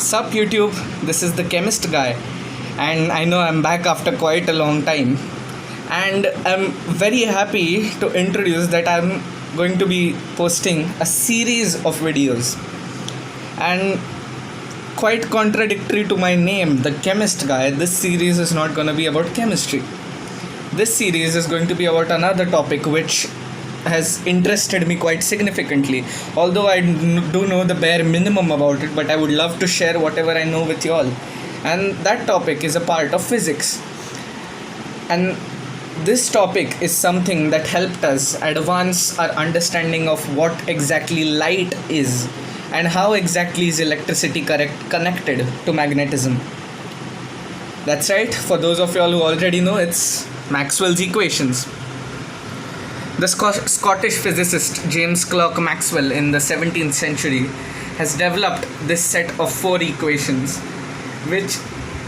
Sup YouTube, this is the chemist guy, and I know I'm back after quite a long time, and I'm very happy to introduce that I'm going to be posting a series of videos, and quite contradictory to my name, the chemist guy. This series is not going to be about chemistry. This series is going to be about another topic which has interested me quite significantly, although I do know the bare minimum about it, but I would love to share whatever I know with you all. And that topic is a part of physics, and this topic is something that helped us advance our understanding of what exactly light is and how exactly is electricity connected to magnetism. That's right, for those of you all who already know, it's Maxwell's equations. The Scottish physicist James Clerk Maxwell in the 17th century has developed this set of 4 equations which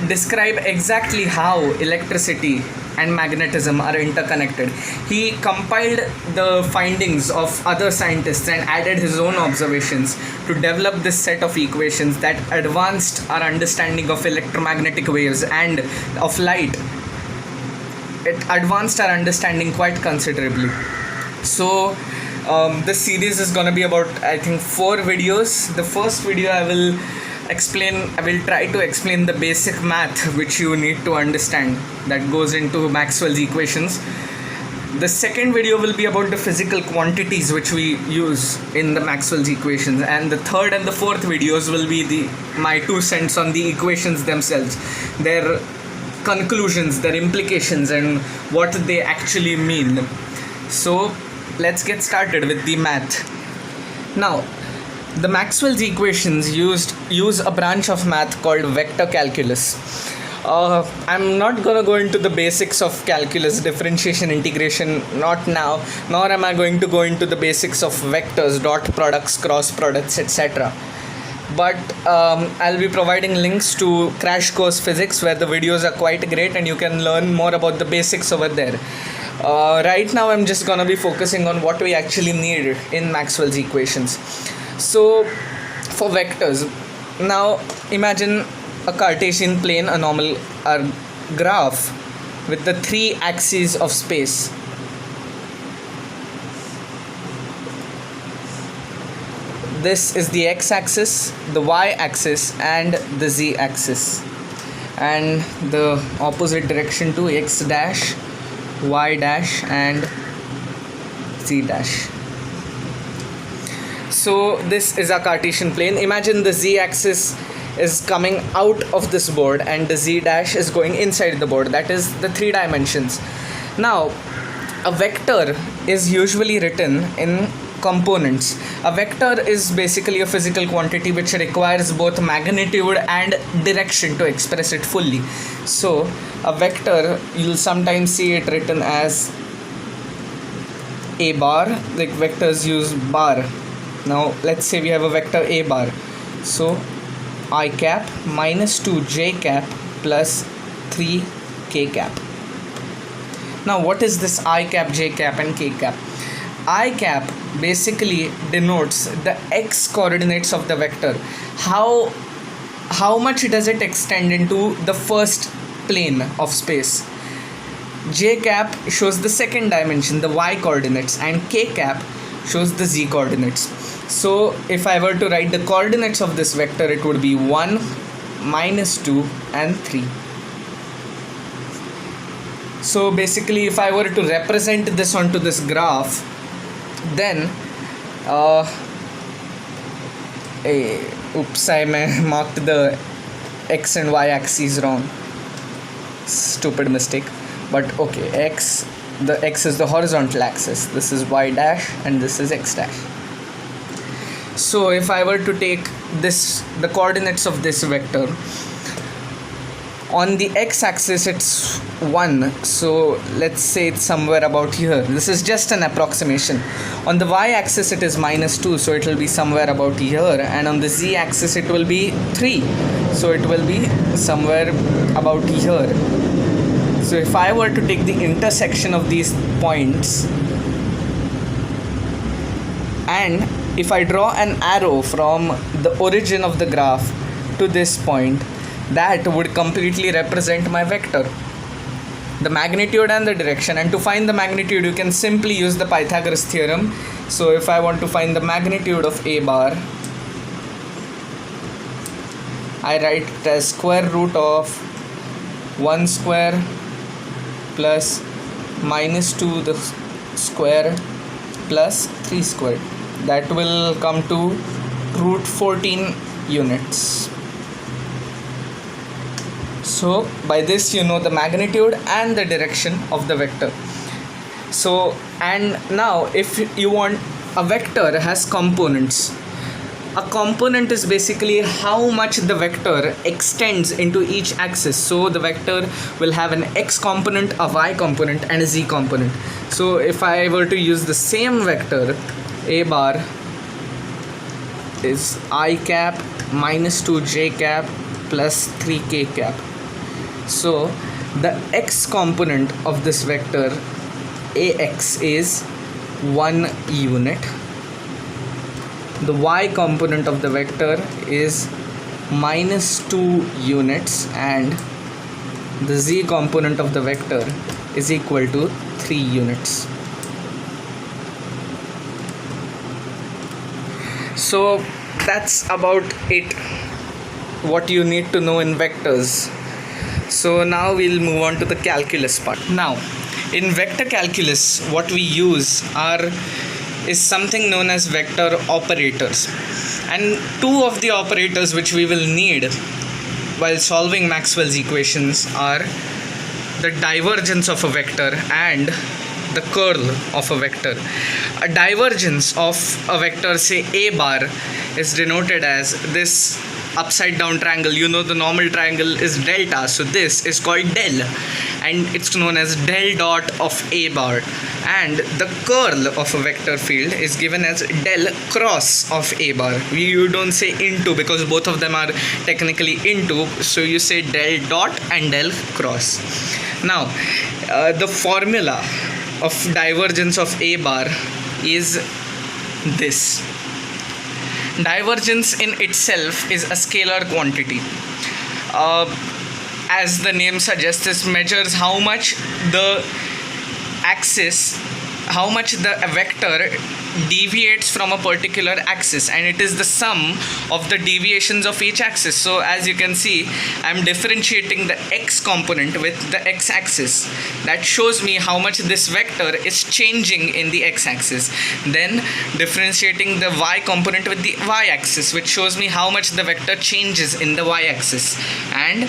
describe exactly how electricity and magnetism are interconnected. He compiled the findings of other scientists and added his own observations to develop this set of equations that advanced our understanding of electromagnetic waves and of light. It advanced our understanding quite considerably. So this series is going to be about, I think, 4 videos. The first video I will try to explain the basic math which you need to understand that goes into Maxwell's equations. The second video will be about the physical quantities which we use in the Maxwell's equations, and the third and the fourth videos will be my 2 cents on the equations themselves, their conclusions, their implications, and what they actually mean. So let's get started with the math. Now, the Maxwell's equations use a branch of math called vector calculus. I'm not going to go into the basics of calculus, differentiation, integration, not now, nor am I going to go into the basics of vectors, dot products, cross products, etc. But I'll be providing links to Crash Course Physics where the videos are quite great and you can learn more about the basics over there. Right now I'm just going to be focusing on what we actually need in Maxwell's equations. So for vectors, now imagine a Cartesian plane, a normal graph with the 3 axes of space. This is the x-axis, the y-axis, and the z-axis, and the opposite direction to x dash, y dash, and z dash. So this is a Cartesian plane. Imagine the z-axis is coming out of this board and the z dash is going inside the board. That is the 3 dimensions. Now, a vector is usually written in components. A vector is basically a physical quantity which requires both magnitude and direction to express it fully. So a vector, you'll sometimes see it written as a bar, like vectors use bar. Now let's say we have a vector a bar, so I cap minus 2 j cap plus 3 k cap. Now what is this I cap, j cap and k cap? I cap basically denotes the x coordinates of the vector. How much does it extend into the first plane of space? J cap shows the second dimension, the y coordinates, and k cap shows the z coordinates. So if I were to write the coordinates of this vector, it would be 1, minus 2, and 3. So basically, if I were to represent this onto this graph, then oops, I marked the x and y axes wrong. Stupid mistake. But okay, the x is the horizontal axis, this is y dash, and this is x dash. So if I were to take the coordinates of this vector, on the x-axis it's 1, so let's say it's somewhere about here. This is just an approximation. On the y-axis it is minus 2, so it will be somewhere about here, and on the z-axis it will be 3, so it will be somewhere about here. So if I were to take the intersection of these points, and if I draw an arrow from the origin of the graph to this point, that would completely represent my vector, the magnitude and the direction. And to find the magnitude, you can simply use the Pythagoras theorem. So if I want to find the magnitude of a bar, I write it as square root of 1 square plus minus 2 the square plus 3 squared. That will come to root 14 units. So by this you know the magnitude and the direction of the vector. So, and now if you want, a vector has components. A component is basically how much the vector extends into each axis. So the vector will have an x component, a y component, and a z component. So if I were to use the same vector, a bar is I cap minus 2j cap plus 3k cap. So the x component of this vector ax is 1 unit. The y component of the vector is minus 2 units, and the z component of the vector is equal to 3 units. So that's about it, what you need to know in vectors. So now we'll move on to the calculus part. Now in vector calculus, what we use is something known as vector operators, and two of the operators which we will need while solving Maxwell's equations are the divergence of a vector and the curl of a vector. A divergence of a vector, say a bar, is denoted as this upside down triangle. You know the normal triangle is delta, so this is called del, and it's known as del dot of a bar. And the curl of a vector field is given as del cross of a bar. You don't say into because both of them are technically into, so you say del dot and del cross. Now the formula of divergence of a bar is this. Divergence in itself is a scalar quantity. As the name suggests, this measures how much the vector deviates from a particular axis, and it is the sum of the deviations of each axis. So as you can see, I'm differentiating the x component with the x-axis. That shows me how much this vector is changing in the x-axis. Then differentiating the y component with the y-axis, which shows me how much the vector changes in the y-axis, and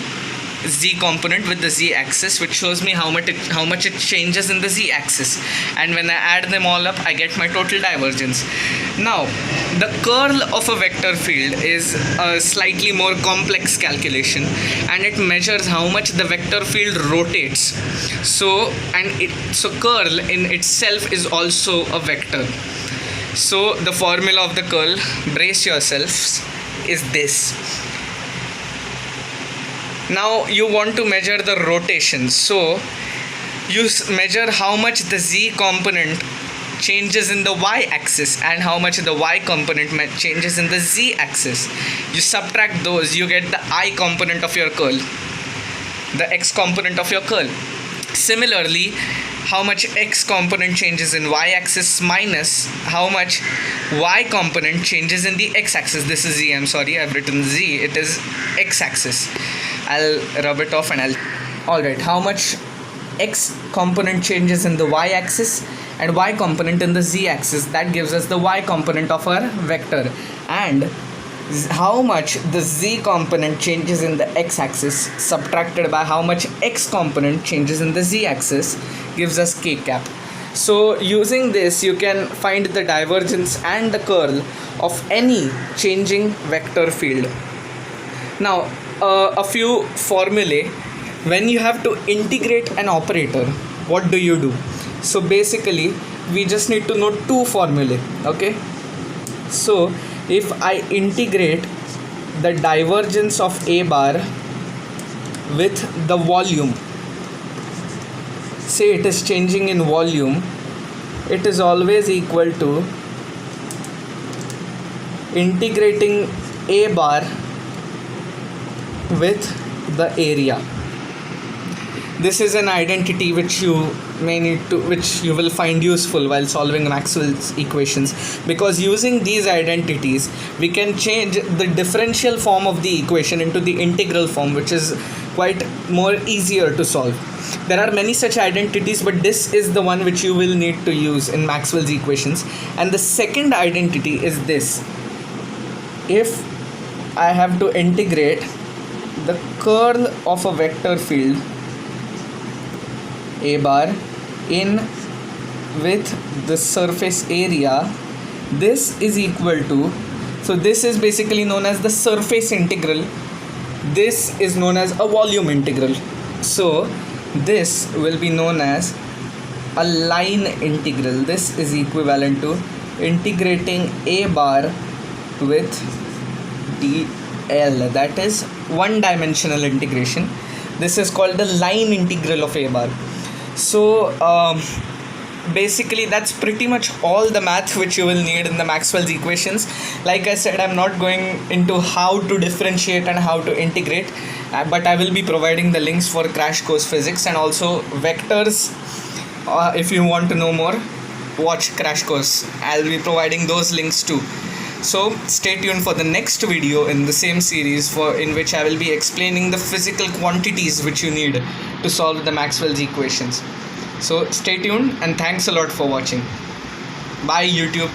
z component with the z-axis, which shows me how much it changes in the z-axis. And when I add them all up, I get my total divergence. Now the curl of a vector field is a slightly more complex calculation, and it measures how much the vector field rotates. So curl in itself is also a vector. So the formula of the curl, brace yourselves, is this. Now you want to measure the rotation, so you measure how much the z component changes in the y-axis and how much the y component changes in the z-axis. You subtract those, you get the I component of your curl, the x component of your curl. Similarly, how much x component changes in y-axis minus how much y component changes in the x-axis. This is z, I'm sorry, I've written z, it is x-axis. I'll rub it off and alright, how much x component changes in the y-axis and y component in the z-axis, that gives us the y component of our vector. And how much the z component changes in the x-axis subtracted by how much x component changes in the z-axis gives us k cap. So using this, you can find the divergence and the curl of any changing vector field. Now a few formulae. When you have to integrate an operator, what do you do? So basically we just need to know two formulae. Okay, so if I integrate the divergence of a bar with the volume, say it is changing in volume, it is always equal to integrating a bar with the area. This is an identity which you will find useful while solving Maxwell's equations, because using these identities we can change the differential form of the equation into the integral form, which is quite more easier to solve. There are many such identities, but this is the one which you will need to use in Maxwell's equations. And the second identity is this: if I have to integrate the curl of a vector field A bar in with the surface area, this is equal to, so this is basically known as the surface integral, this is known as a volume integral, so this will be known as a line integral. This is equivalent to integrating A bar with dl, that is one dimensional integration. This is called the line integral of A bar. So basically that's pretty much all the math which you will need in the Maxwell's equations. Like I said, I'm not going into how to differentiate and how to integrate, but I will be providing the links for Crash Course Physics and also vectors. If you want to know more, watch Crash Course. I'll be providing those links too. So stay tuned for the next video in the same series, in which I will be explaining the physical quantities which you need to solve the Maxwell's equations. So stay tuned and thanks a lot for watching. Bye YouTube.